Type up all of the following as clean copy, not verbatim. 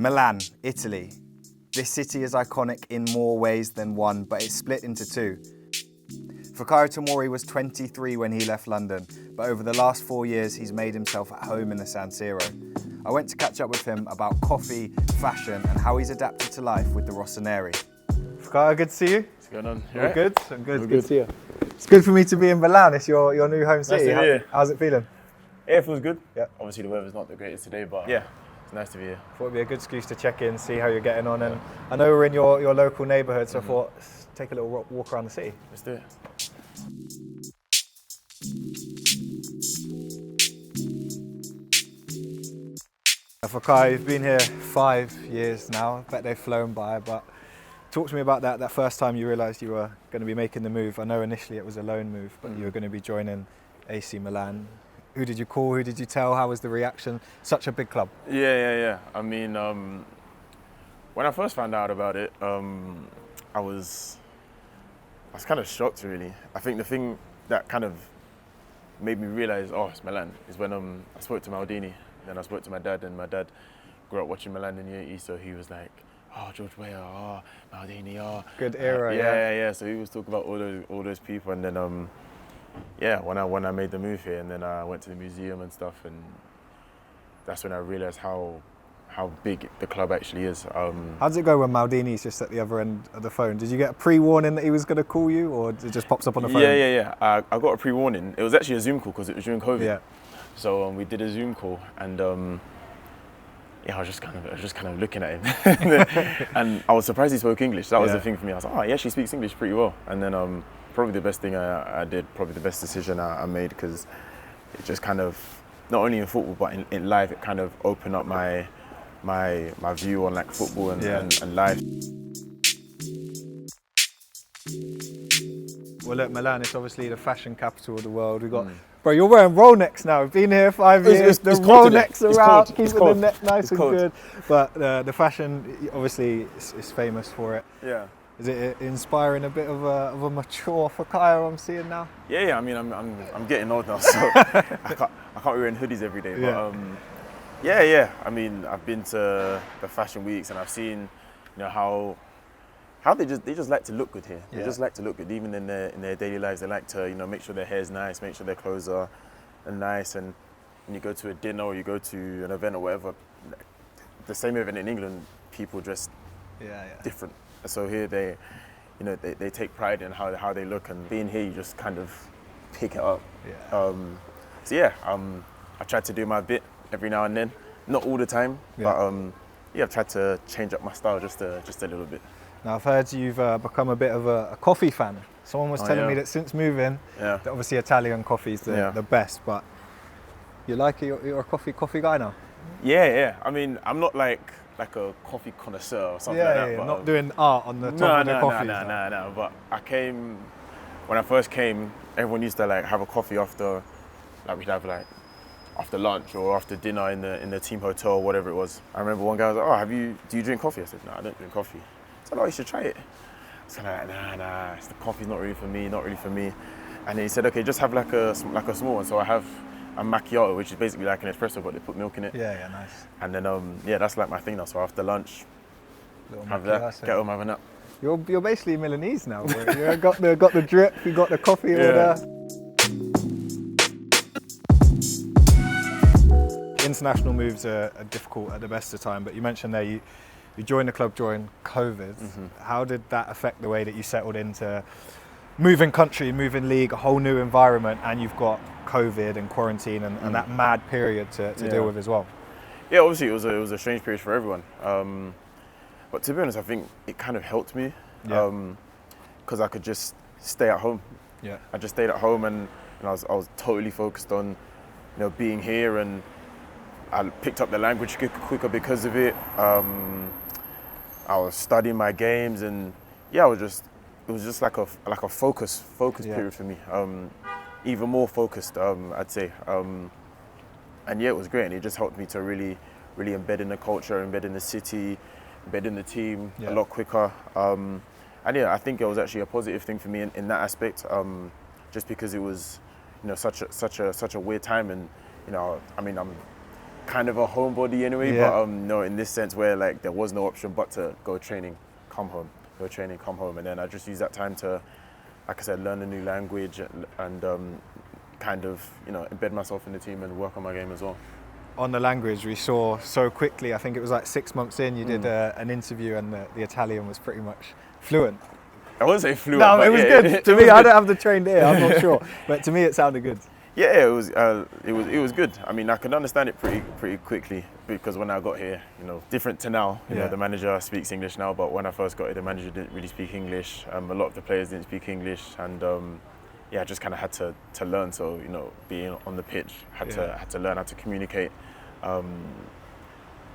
Milan, Italy. This city is iconic in more ways than one, but it's split into two. Fikayo Tomori was 23 when he left London, but over the last 4 years he's made himself at home in the San Siro. I went to catch up with him about coffee, fashion and how he's adapted to life with the Rossoneri. Fikayo, good to see you. What's going on? You all good? I'm good. Good to see you. It's good for me to be in Milan. It's your new home city. Nice to be here. How's it feeling? Yeah, it feels good. Yeah. Obviously the weather's not the greatest today, but yeah, it's nice to be here. Thought it'd be a good excuse to check in, see how you're getting on, and I know we're in your local neighbourhood, so I thought let's take a little walk around the city. Let's do it. Fikayo, you've been here 5 years now. I bet they've flown by, but talk to me about that first time you realised you were going to be making the move. I know initially it was a loan move, but you were going to be joining AC Milan. Who did you call? Who did you tell? How was the reaction? Such a big club. Yeah. I mean, when I first found out about it, I was kind of shocked, really. I think the thing that kind of made me realise, oh, it's Milan, is when I spoke to Maldini. Then I spoke to my dad, and my dad grew up watching Milan in the 80s, so he was like, oh, George Weah, oh, Maldini, oh. Good era, yeah. So he was talking about all those people, and then when I made the move here, and then I went to the museum and stuff, and that's when I realised how big the club actually is. How does it go when Maldini's just at the other end of the phone? Did you get a pre-warning that he was going to call you, or it just pops up on the phone? Yeah. I got a pre-warning. It was actually a Zoom call because it was during COVID. Yeah. So we did a Zoom call, and I was just kind of looking at him, and I was surprised he spoke English. That was the thing for me. I was like, oh, he actually speaks English pretty well. And then probably the best thing I did, probably the best decision I made, because it just kind of, not only in football but in life, it kind of opened up my view on like football and life. Well, look, Milan, it's obviously the fashion capital of the world. We've got, bro, you're wearing Rolex now. We've been here 5 years. The Rolex are out, keeping the neck nice and good. But the fashion, obviously, is famous for it. Yeah. Is it inspiring a bit of a mature Fikayo I'm seeing now? Yeah. I mean, I'm getting old now, so I can't be wearing hoodies every day. But yeah. I mean, I've been to the fashion weeks, and I've seen, how they just like to look good here. They just like to look good, even in their daily lives. They like to make sure their hair's nice, make sure their clothes are nice. And when you go to a dinner or you go to an event or whatever, the same event in England, people dress different. So here they take pride in how they look, and being here you just kind of pick it up. I try to do my bit every now and then, not all the time, but I've tried to change up my style just a little bit. Now I've heard you've become a bit of a coffee fan. Someone was telling me that since moving, that obviously Italian coffee is the best, but you like it, you're a coffee guy now? Yeah. I mean, I'm not like a coffee connoisseur or something like that. But not doing art on the top of the coffee. No. But when I first came, everyone used to like have a coffee after, like we'd have like after lunch or after dinner in the team hotel or whatever it was. I remember one guy was like, oh, do you drink coffee? I said, no, I don't drink coffee. I said, oh, you should try it. I was kind of like, nah, the coffee's not really for me. And then he said, okay, just have like a small one. So I have a macchiato, which is basically like an espresso, but they put milk in it. Yeah, nice. And then, that's like my thing now. So after lunch, have that, get home, have a nap. You're basically Milanese now. You got the drip, you got the coffee order. International moves are difficult at the best of time, but you mentioned there you joined the club during COVID. How did that affect the way that you settled into moving country, moving league, a whole new environment, and you've got COVID and quarantine and that mad period to deal with as well? Yeah, obviously it was a strange period for everyone. But to be honest, I think it kind of helped me because I could just stay at home. Yeah. I just stayed at home, and I was totally focused on being here, and I picked up the language quicker because of it. I was studying my games, and it was just like a focus period for me. Even more focused, I'd say. And it was great, and it just helped me to really embed in the culture, embed in the city, embed in the team a lot quicker. And I think it was actually a positive thing for me in that aspect, just because it was such a weird time, and I mean kind of a homebody anyway, but no, in this sense where like there was no option but to go training, come home, and then I just used that time to, like I said, learn a new language and kind of, you know, embed myself in the team and work on my game as well. On the language, we saw so quickly, I think it was like 6 months in, you did an interview and the Italian was pretty much fluent. I wouldn't say fluent. No, but it was good. To me, I don't have the trained ear, I'm not sure. But to me, it sounded good. Yeah, it was good. I mean, I could understand it pretty quickly because when I got here, you know, different to now. You know, the manager speaks English now, but when I first got here, the manager didn't really speak English. A lot of the players didn't speak English, and I just kind of had to learn. So, you know, being on the pitch, had to learn how to communicate.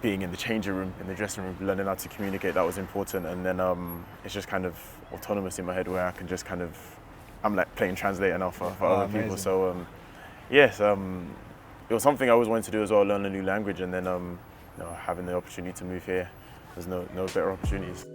Being in the changing room, in the dressing room, learning how to communicate, that was important. And then it's just kind of autonomous in my head where I can just kind of, I'm like playing translator now for other people. So yes, it was something I always wanted to do as well, learn a new language, and then you know, having the opportunity to move here, there's no better opportunities.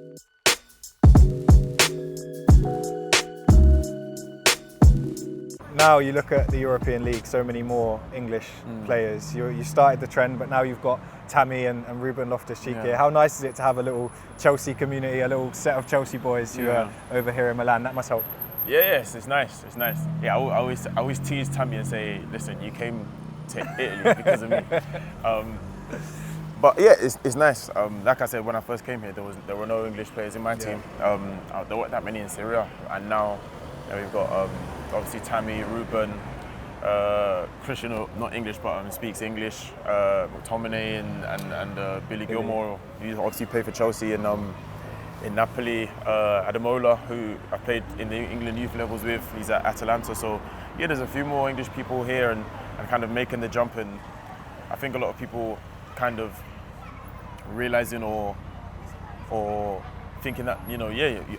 Now you look at the European League, so many more English players. You started the trend, but now you've got Tammy and Ruben Loftus-Cheek here. How nice is it to have a little Chelsea community, a little set of Chelsea boys who are over here in Milan? That must help. Yes, it's nice. It's nice. Yeah, I always tease Tammy and say, listen, you came to Italy because of me. But yeah, it's nice. Like I said, when I first came here, there were no English players in my team. There weren't that many in Serie A, and now we've got obviously Tammy, Ruben, Christian, not English but speaks English. McTominay and Billy Gilmore, who obviously played for Chelsea in Napoli. Ademola, who I played in the England youth levels with, he's at Atalanta. So yeah, there's a few more English people here and kind of making the jump. And I think a lot of people kind of realizing or thinking that, you know,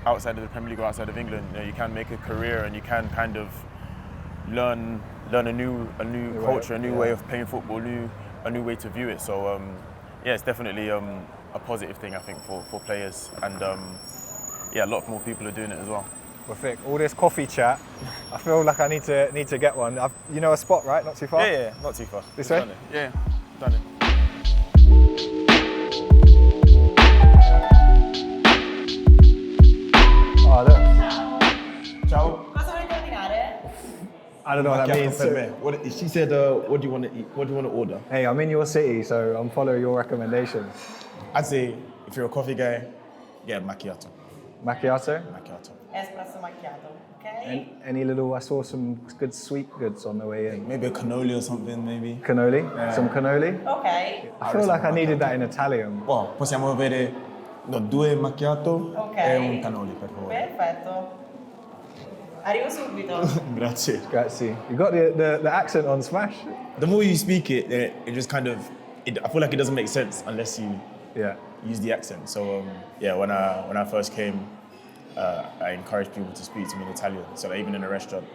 outside of the Premier League or outside of England, you know, you can make a career and you can kind of learn a new culture, a new way of playing football, a new way to view it. So yeah, it's definitely a positive thing, I think, for players, and a lot more people are doing it as well. Well, Vic, all this coffee chat, I feel like I need to get one. You know a spot, right? Not too far? Yeah, not too far. This way? Done it. Yeah, done it. Oh, look. Ciao. Cosa volete ordinare? I don't know what that means. She said, what do you want to eat? What do you want to order? Hey, I'm in your city, so I'm following your recommendations. I'd say, if you're a coffee guy, get macchiato. Macchiato? Macchiato. Espresso macchiato, okay? And any little, I saw some good sweet goods on the way in. Maybe a cannoli or something, maybe. Cannoli? Some cannoli? Ok. I feel like I needed that in Italian. Well, possiamo avere due macchiato e un cannoli, per favore. Perfetto. Arrivo subito. Grazie. Grazie. You got the accent on Smash? The more you speak it, it just kind of, I feel like it doesn't make sense unless you use the accent. So when I first came, I encouraged people to speak to me in Italian. So that even in a restaurant,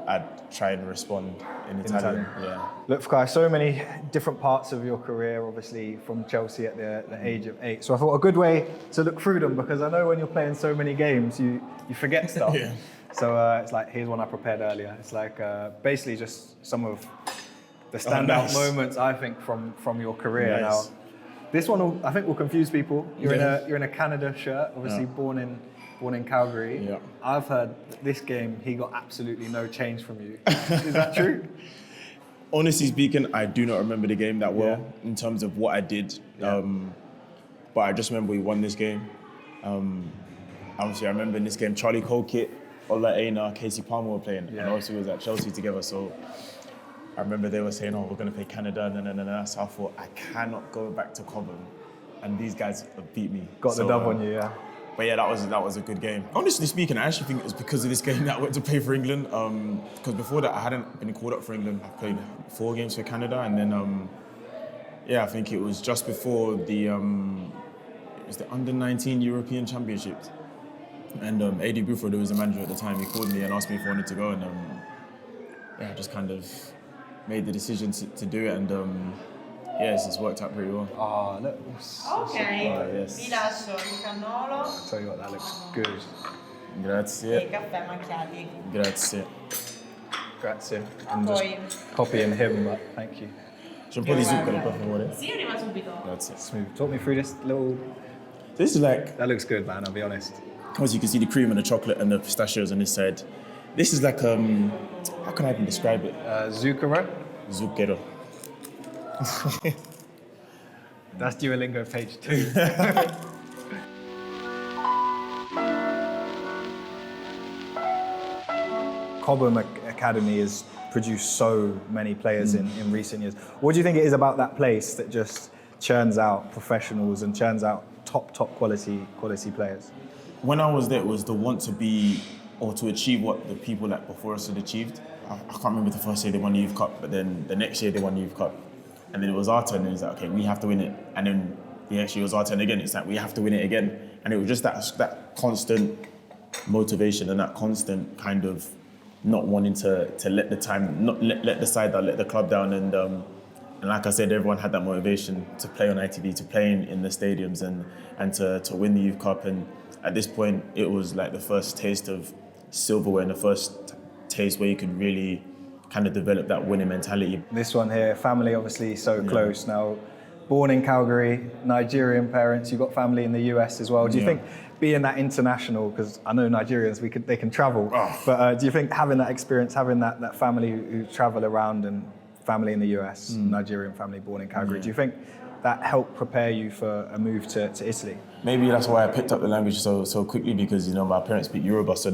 I'd try and respond in Italian. Yeah. Look, Fikayo, so many different parts of your career, obviously from Chelsea at the age of 8. So I thought a good way to look through them, because I know when you're playing so many games, you forget stuff. Yeah. So it's like, here's one I prepared earlier. It's like basically just some of the standout moments, I think, from your career. Nice. Now, this one I think will confuse people. You're in a Canada shirt, obviously born in Calgary. Yeah. I've heard this game he got absolutely no change from you. Is that true? Honestly speaking, I do not remember the game that well in terms of what I did. Yeah. But I just remember we won this game. Obviously, I remember in this game, Charlie Colkett, Ola Aina, Casey Palmer were playing. And also was at Chelsea together. So I remember they were saying, we're going to play Canada. So I thought, I cannot go back to Cobham. And these guys have beat me. Got the dub on you, yeah. But yeah, that was a good game. Honestly speaking, I actually think it was because of this game that I went to play for England. Because before that, I hadn't been called up for England. I played 4 games for Canada, and then I think it was just before the under-19 European Championships. And AD Buford, who was the manager at the time, he called me and asked me if I wanted to go, and I just kind of made the decision to do it, and it's worked out pretty well. Oh, look. Ok, yes. vi lascio il cannolo. I'll tell you what, that looks good. Grazie. E i caffè macchiati. Grazie. Grazie. I'm just copying him, but thank you. C'è un po' di zucchero, per favore. Sì, arriva subito. That's it. Smooth. Talk me through this little... This is like, That looks good, man, I'll be honest. as you can see, the cream and the chocolate and the pistachios on this side. This is like, how can I even describe it? Zucchero? Zucchero. That's Duolingo page 2. Cobham Academy has produced so many players in recent years. What do you think it is about that place that just churns out professionals and churns out top quality players? When I was there, it was the want to be or to achieve what the people like before us had achieved. I can't remember the first year they won the Youth Cup, but then the next year they won the Youth Cup. And then it was our turn, and it was like, okay, we have to win it. And then the next year it was our turn again. It's like, we have to win it again. And it was just that constant motivation and that constant kind of not wanting to let the time, not let the side down, let the club down. And like I said, everyone had that motivation to play on ITV, to play in the stadiums and to win the Youth Cup. And at this point, it was like the first taste of silverware and the first taste where you could really kind of develop that winning mentality. This one here, family obviously so close now. Born in Calgary, Nigerian parents, you've got family in the US as well. Do you think being that international, because I know Nigerians, they can travel, but do you think having that experience, having that family who travel around and family in the US, Nigerian family born in Calgary, do you think that helped prepare you for a move to Italy? Maybe that's why I picked up the language so quickly, because my parents speak Yoruba, so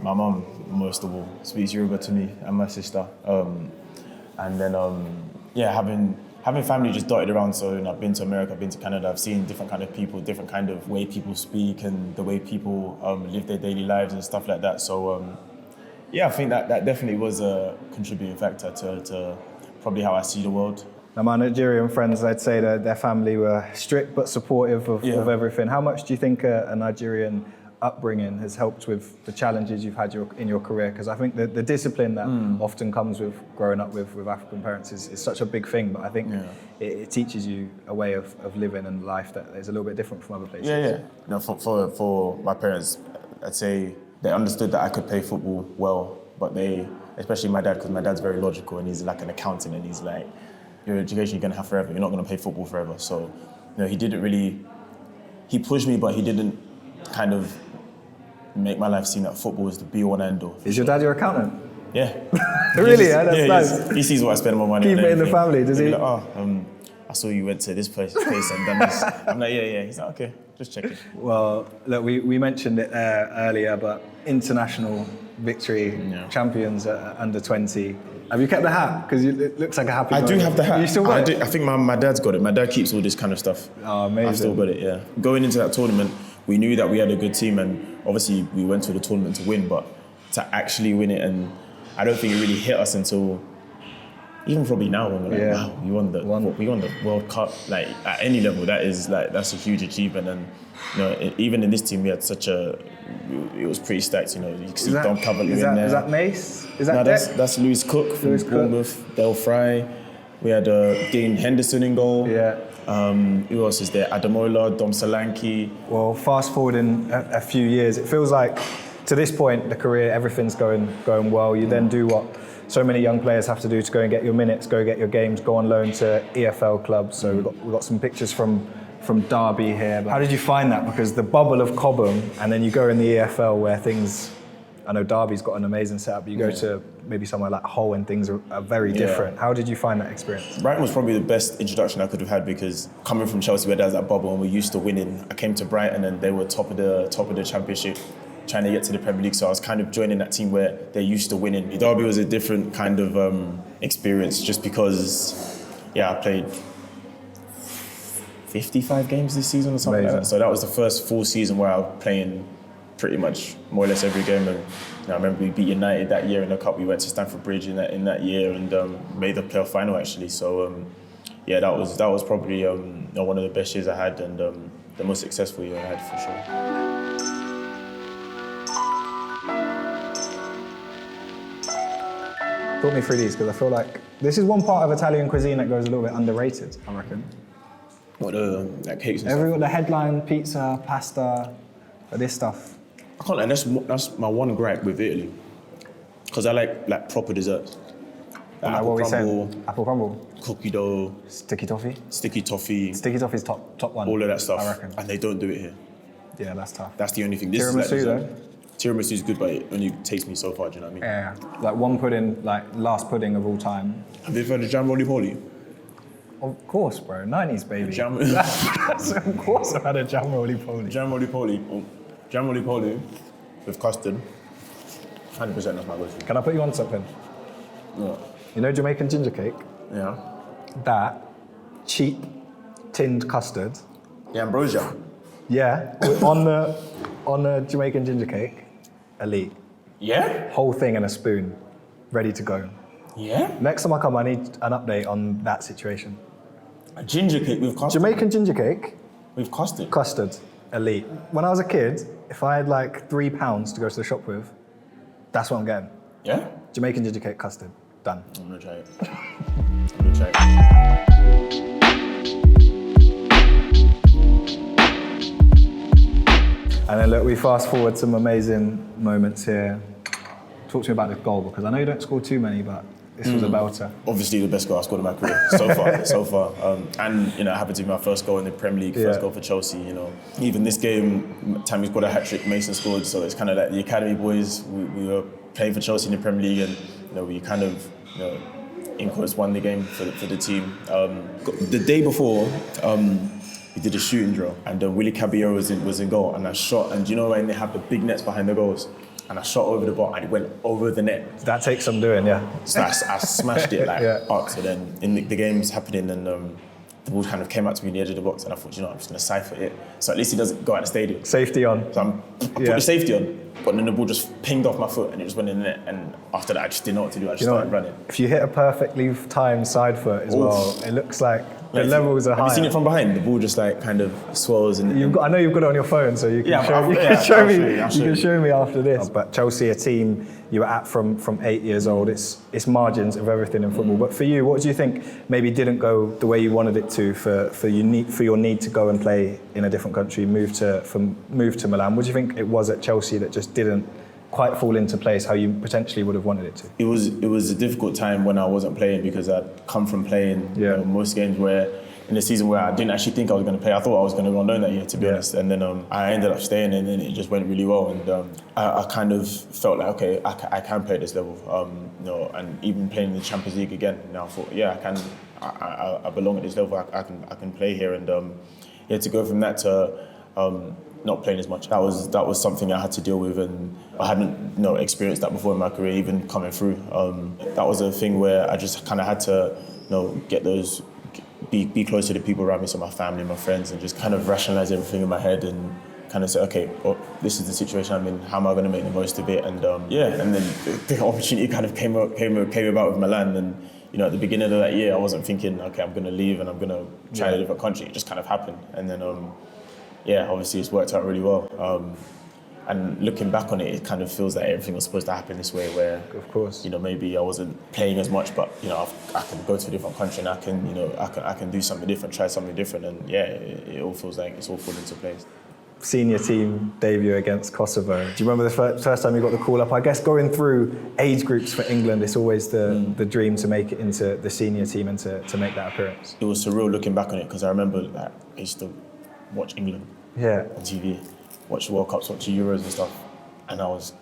my mum most of all speaks Yoruba to me and my sister, and then having family just dotted around. So I've been to America, I've been to Canada, I've seen different kind of people, different kind of way people speak and the way people live their daily lives and stuff like that. So I think that definitely was a contributing factor to probably how I see the world. Now, my Nigerian friends, I'd say that their family were strict but supportive of everything. How much do you think a Nigerian upbringing has helped with the challenges you've had in your career? Because I think the discipline that often comes with growing up with African parents is such a big thing, but I think it teaches you a way of living and life that is a little bit different from other places. Yeah. For my parents, I'd say they understood that I could play football well, but especially my dad, because my dad's very logical and he's like an accountant, and he's like, your education you're going to have forever, you're not going to play football forever. So, he pushed me, but he didn't kind of make my life seem that football is the be-all and end-all. Is your dad your accountant? Yeah. Really? That's nice. He sees what I spend my money on. Keep it in the family, does he? Like, I saw you went to this place and done this. I'm like, yeah. He's like, okay, just check it. Well, look, we mentioned it earlier, but international victory, champions at under 20. Have you kept the hat? Because it looks like a happy moment. I do have the hat. You still got it? I think my dad's got it. My dad keeps all this kind of stuff. Oh, amazing. I've still got it, yeah. Going into that tournament, we knew that we had a good team, and obviously we went to the tournament to win, but to actually win it, and I don't think it really hit us until even probably now when we're like, wow, we won the World Cup. Like at any level, that's a huge achievement, and even in this team we had it was pretty stacked. You can see Don Cavalier in there. Is that Mace? That's Lewis Cook from Bournemouth. Del Fry. We had Dean Henderson in goal. Yeah. Who else is there? Adamola, Dom Solanke. Well, fast forwarding a few years, it feels like to this point, the career, everything's going well. You then do what so many young players have to do to go and get your minutes, go get your games, go on loan to EFL clubs. So we've got some pictures from Derby here. But how did you find that? Because the bubble of Cobham, and then you go in the EFL where things, I know Derby's got an amazing setup, but you go to maybe somewhere like Hull and things are very different. How did you find that experience? Brighton was probably the best introduction I could have had, because coming from Chelsea where there's that bubble and we're used to winning, I came to Brighton and they were top of the championship, trying to get to the Premier League. So I was kind of joining that team where they're used to winning. Derby was a different kind of experience, just because, I played 55 games this season or something like that. So that was the first full season where I was playing pretty much more or less every game. And I remember we beat United that year in the cup. We went to Stamford Bridge in that year and made the playoff final actually. So that was probably one of the best years I had, and the most successful year I had for sure. Talk me through these, because I feel like this is one part of Italian cuisine that goes a little bit underrated, I reckon. What, like cakes and stuff? The headline, pizza, pasta, this stuff. I can't lie, that's my one gripe with Italy. Because I like proper desserts. Like Like what we saying? Apple crumble, cookie dough, sticky toffee. sticky toffee, Sticky toffee's top one. all of that stuff. I reckon. And they don't do it here. Yeah, that's tough. That's the only thing. This Tiramisu, is like though? Tiramisu is good, but it only takes me so far, do you know what I mean? Yeah, like one pudding, like last pudding of all time. Have you ever had a jam roly-poly? Of course, bro. 90s, baby. Jam, Of course I've had a jam roly-poly. jam roly-poly. Oh, jam roly-poly with custard. 100% that's my go-to. Can I put you on something? Yeah. You know Jamaican ginger cake? Yeah. That cheap tinned custard. Yeah, ambrosia. Yeah, on the Jamaican ginger cake, elite. Yeah? Whole thing in a spoon, ready to go. Yeah? Next time I come, I need an update on that situation. A ginger cake with custard? Jamaican ginger cake, With custard? custard, elite. When I was a kid, if I had like £3 to go to the shop with, that's what I'm getting. Yeah? Jamaican ginger cake, custard, done. I'm gonna try it. I'm gonna try it. And then look, we fast forward some amazing moments here. Talk to me about this goal, because I know you don't score too many, but this was a belter. Obviously the best goal I scored in my career so far. And you know, it happened to be my first goal in the Premier League, first goal for Chelsea. You know, even this game, Tammy scored a hat trick, Mason scored. So it's kind of like the academy boys. We were playing for Chelsea in the Premier League, and you know, we kind of, you know, in quotes, won the game for the team. The day before. We did a shooting drill, and Willie Caballero was in goal, and I shot. And you know when they have the big nets behind the goals, and I shot over the bar, and it went over the net. That takes some doing, yeah. So I smashed it like Yeah. arc. So then in the game's happening, and the ball kind of came out to me in the edge of the box, and I thought, you know, I'm just gonna cipher it, so at least he doesn't go out of the stadium. Safety on. So I put the safety on, but then the ball just pinged off my foot, and it just went in the net. And after that, I just didn't know what to do. I just started running. If you hit a perfectly timed side foot as well, it looks like the levels are high. Have you seen it from behind? The ball just like kind of swirls. And I know you've got it on your phone, so you can I'll show me after this. But Chelsea, a team you were at from 8 years old, it's margins of everything in football. But for you, what do you think maybe didn't go the way you wanted it to for your need to go and play in a different country, move to Milan? What do you think it was at Chelsea that just didn't quite fall into place how you potentially would have wanted it to? It was a difficult time when I wasn't playing, because I'd come from playing most games where in the season where I didn't actually think I was going to play. I thought I was going to go on loan that year, to be honest. And then I ended up staying, and then it just went really well. And I kind of felt like, okay, I can play at this level. You know, and even playing in the Champions League again. Now I thought, yeah, I can. I belong at this level. I can play here. And to go from that to not playing as much, that was something I had to deal with, and I hadn't experienced that before in my career, even coming through. That was a thing where I just kind of had to get those, be close to the people around me, so my family, my friends, and just kind of rationalize everything in my head and kind of say, okay, well, this is the situation I'm in. How am I going to make the most of it? And and then the opportunity kind of came about with Milan. And at the beginning of that year, I wasn't thinking, okay, I'm going to leave and I'm going to try a different country. It just kind of happened, and then obviously it's worked out really well. And looking back on it, it kind of feels like everything was supposed to happen this way, where, of course, maybe I wasn't playing as much, but I can go to a different country and I can do something different, try something different, and it all feels like it's all falling into place. Senior team debut against Kosovo. Do you remember the first time you got the call up? I guess going through age groups for England, it's always the dream to make it into the senior team and to make that appearance. It was surreal looking back on it, because I remember that I used to watch England on TV, watch World Cups, watch Euros and stuff, and I was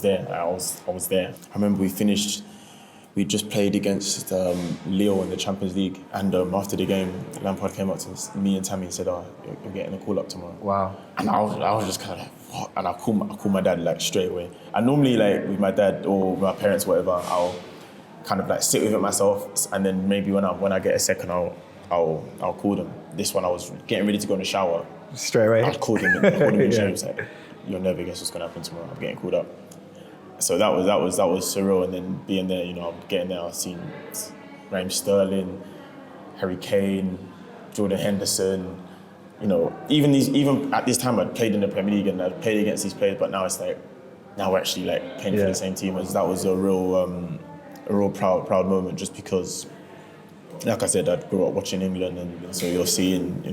there. I was there. I remember we just played against Lille in the Champions League, and after the game, Lampard came up to me and Tammy and said, "Oh, you're getting a call up tomorrow." Wow. And I was just kind of like, what? And I call my dad like straight away. And normally, like with my dad or my parents, whatever, I'll kind of like sit with it myself, and then maybe when I get a second, I'll call them. This one, I was getting ready to go in the shower. Straight away. I called him in the shower. He was like, "You'll never guess what's going to happen tomorrow. I'm getting called up." So that was surreal. And then being there, I'm getting there. I've seen Raheem Sterling, Harry Kane, Jordan Henderson. Even at this time, I'd played in the Premier League and I'd played against these players. But now it's like, now we're actually like playing for the same team. That was a real proud moment, just because, like I said, I grew up watching England, and so you're seeing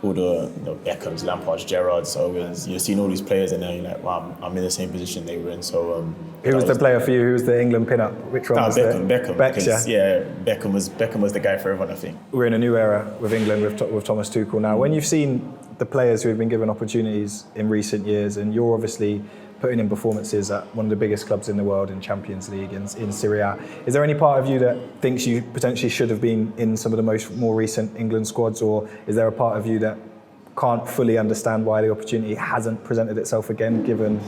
all the Beckhams, Lampards, Gerrards, Owens. You're seeing all these players, and then you're like, wow, I'm in the same position they were in. So who was the player for you? Who was the England pin-up? Which one was Beckham. Becks, yeah, Beckham was the guy for everyone, I think. We're in a new era with England with Thomas Tuchel now. When you've seen the players who have been given opportunities in recent years, and you're obviously putting in performances at one of the biggest clubs in the world in Champions League, in Serie A. Is there any part of you that thinks you potentially should have been in some of the more recent England squads, or is there a part of you that can't fully understand why the opportunity hasn't presented itself again, given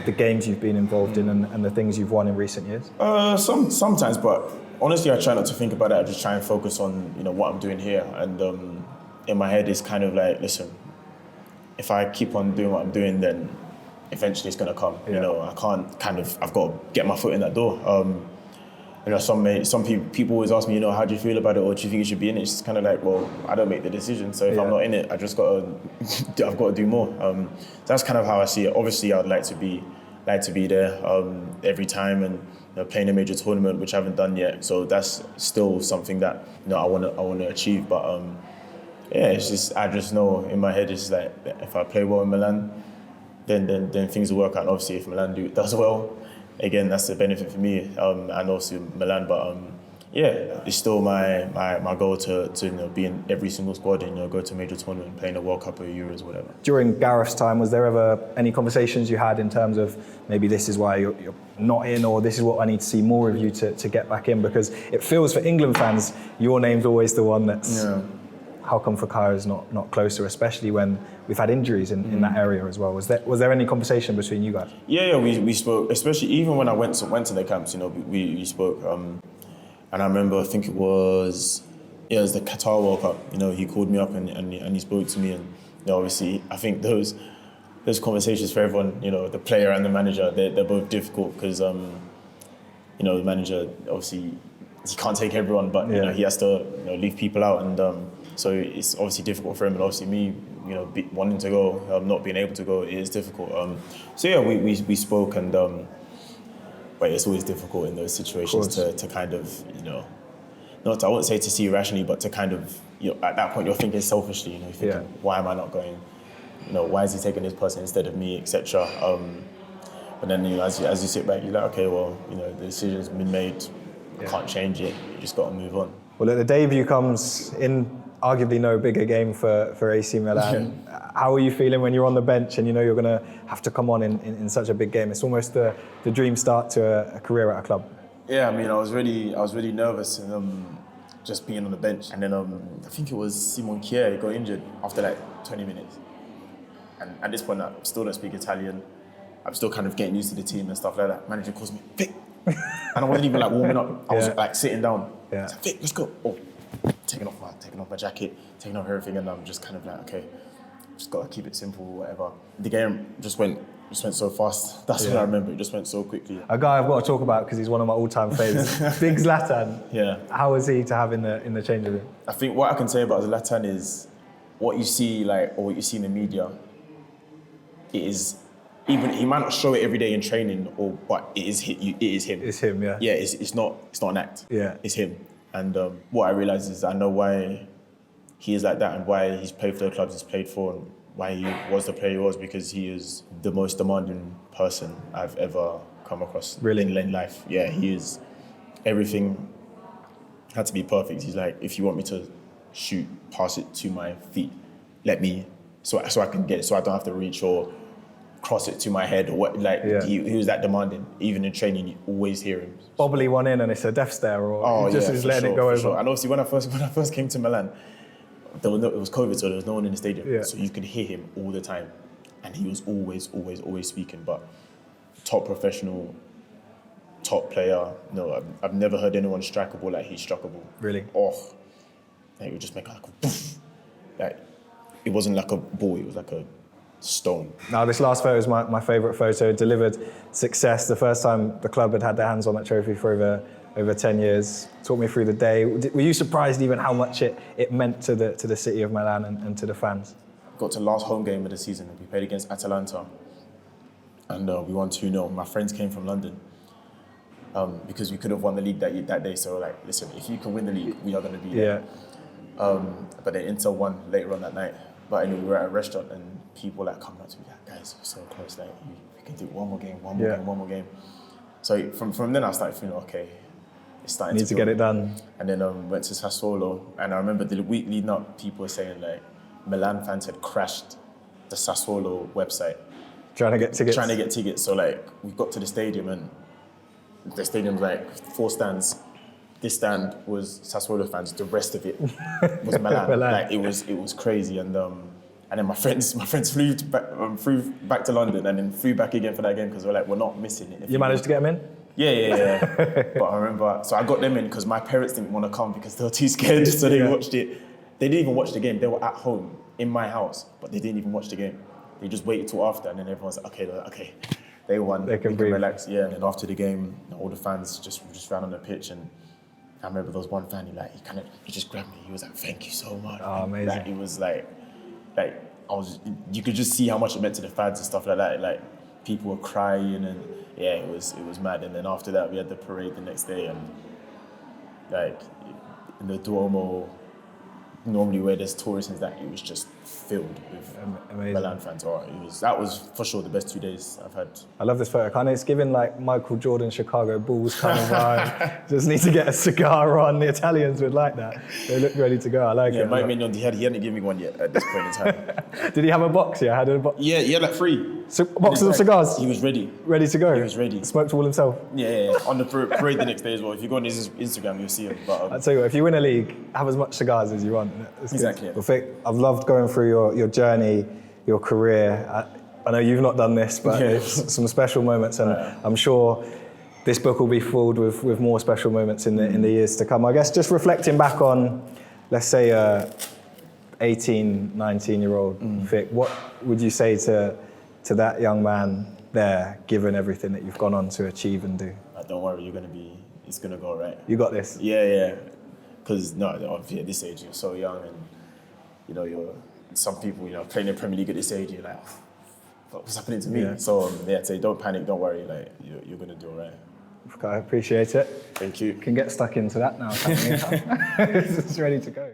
the games you've been involved in and the things you've won in recent years? Sometimes, but honestly, I try not to think about it. I just try and focus on what I'm doing here, and in my head it's kind of like, listen, if I keep on doing what I'm doing, then eventually it's going to come. Yeah. I can't I've got to get my foot in that door. Some people always ask me, how do you feel about it, or do you think you should be in it? It's kind of like, well, I don't make the decision, so if I'm not in it, I've got to do more. That's kind of how I see it. Obviously, I'd like to be there every time and playing a major tournament, which I haven't done yet. So that's still something that I want to achieve. But it's just, I just know in my head, it's like, if I play well in Milan, then things will work out. And obviously, if Milan does well, again, that's the benefit for me, and also Milan. But it's still my goal to be in every single squad and go to a major tournament, playing a World Cup or Euros, whatever. During Gareth's time, was there ever any conversations you had in terms of maybe this is why you're not in, or this is what I need to see more of you to get back in? Because it feels for England fans, your name's always the one that's. Yeah. How come Fikayo's not closer, especially when we've had injuries in that area as well? Was there any conversation between you guys? Yeah, we spoke, especially even when I went to the camps. We spoke, and I remember, I think it was the Qatar World Cup. He called me up and he spoke to me, and obviously I think those conversations for everyone, the player and the manager, they're both difficult because the manager obviously he can't take everyone, but he has to leave people out, and so it's obviously difficult for him, and obviously me, wanting to go, not being able to go, it is difficult. We spoke, and but it's always difficult in those situations to kind of not, I won't say to see irrationally, but to kind of at that point you're thinking selfishly, you're thinking, why am I not going? Why is he taking this person instead of me, etc. But then as you sit back, you're like, okay, well, the decision's been made. I can't change it. You just got to move on. Well, the debut comes in arguably no bigger game for AC Milan. Yeah. How are you feeling when you're on the bench and you're going to have to come on in such a big game? It's almost the dream start to a career at a club. Yeah, I was really nervous and just being on the bench. And then I think it was Simon Kier, he got injured after like 20 minutes. And at this point, I still don't speak Italian. I'm still kind of getting used to the team and stuff like that. Manager calls me, Vic. And I wasn't even like warming up. I was like sitting down. Yeah. I was like, Vic, let's go. Oh, taking off my jacket, taking off everything, and I'm just kind of like, okay, just gotta keep it simple, whatever. The game just went so fast. That's what I remember. It just went so quickly. A guy I've got to talk about because he's one of my all-time favourites. Big Zlatan. Yeah. How was he to have in the changing room? I think what I can say about Zlatan is what you see or what you see in the media. It is. Even he might not show it every day in training, but it is him. It's him, yeah. Yeah, it's not an act. Yeah, it's him. And what I realise is I know why he is like that and why he's played for the clubs he's played for and why he was the player he was, because he is the most demanding person I've ever come across in life. Yeah, he is. Everything had to be perfect. He's like, if you want me to shoot, pass it to my feet, let me, so I can get it, so I don't have to reach or cross it to my head or what. He was that demanding. Even in training, you always hear him. Bobbly one in and it's a death stare, or he just is letting it go over. Sure. And obviously, when I first came to Milan, it was COVID, so there was no one in the stadium. Yeah. So you could hear him all the time, and he was always speaking. But top professional, top player. No, I've never heard anyone strike a ball like he struck a ball. Really? Oh, he would just make like a poof. Like it wasn't like a ball; it was like a stone. Now, this last photo is my favourite photo. It delivered success. The first time the club had their hands on that trophy for over 10 years. Talk me through the day. Were you surprised even how much it meant to the city of Milan and to the fans? Got to the last home game of the season. We played against Atalanta, and we won 2-0. My friends came from London because we could have won the league that day. So like, listen, if you can win the league, we are going to be there. Yeah. But then Inter won later on that night. But anyway, we were at a restaurant and people like coming up to me like, guys, you're so close, like we can do one more game, one more game. So from then I started feeling, okay, it's starting Need to get it done. And then went to Sassuolo, and I remember the week leading up, people were saying like Milan fans had crashed the Sassuolo website. Trying to get tickets. So like we got to the stadium and the stadium's like 4 stands. This stand was Sassuolo fans. The rest of it was Milan. Like it was crazy. And then my friends flew back to London and then flew back again for that game because we're not missing it. You managed to get them in? Yeah. But I remember, so I got them in because my parents didn't want to come because they were too scared. So they watched it. They didn't even watch the game. They were at home in my house, but they didn't even watch the game. They just waited till after, and then everyone's like, okay, they won. They can breathe. Relax. Yeah, and then after the game, all the fans just ran on the pitch, and I remember there was one fan he just grabbed me. He was like, "Thank you so much." Oh, amazing. Like, it was you could just see how much it meant to the fans and stuff like that. Like people were crying, and yeah, it was mad. And then after that, we had the parade the next day, and like in the Duomo, normally where there's tourists and that, it was just filled with Milan fans. That was for sure the best 2 days I've had. I love this photo. Kind of, it's giving like Michael Jordan Chicago Bulls kind of vibe. Just need to get a cigar on. The Italians would like that. They look ready to go. I like it. Mike Mignon, he hadn't given me one yet at this point in time. Did he have a box? Yeah, had a box. Yeah, he had like 3. Boxes of cigars? He was ready. Ready to go? He was ready. Smoked all himself? Yeah. On the parade the next day as well. If you go on his Instagram, you'll see him. But, I'll tell you what, if you win a league, have as much cigars as you want. Exactly. Yeah. Well, Vic, I've loved going through your journey, your career. I know you've not done this, but it's some special moments, and I'm sure this book will be filled with more special moments in the years to come. I guess just reflecting back on, let's say, 18, 19-year-old Vic, what would you say to that young man there, given everything that you've gone on to achieve and do? Don't worry, it's gonna go right. You got this? Yeah. Because obviously at this age you're so young, and some people playing in the Premier League at this age, you're like, what's happening to me? Yeah. So say don't panic, don't worry, like you're gonna do all right. I appreciate it. Thank you. Can get stuck into that now, can't we? It's ready to go.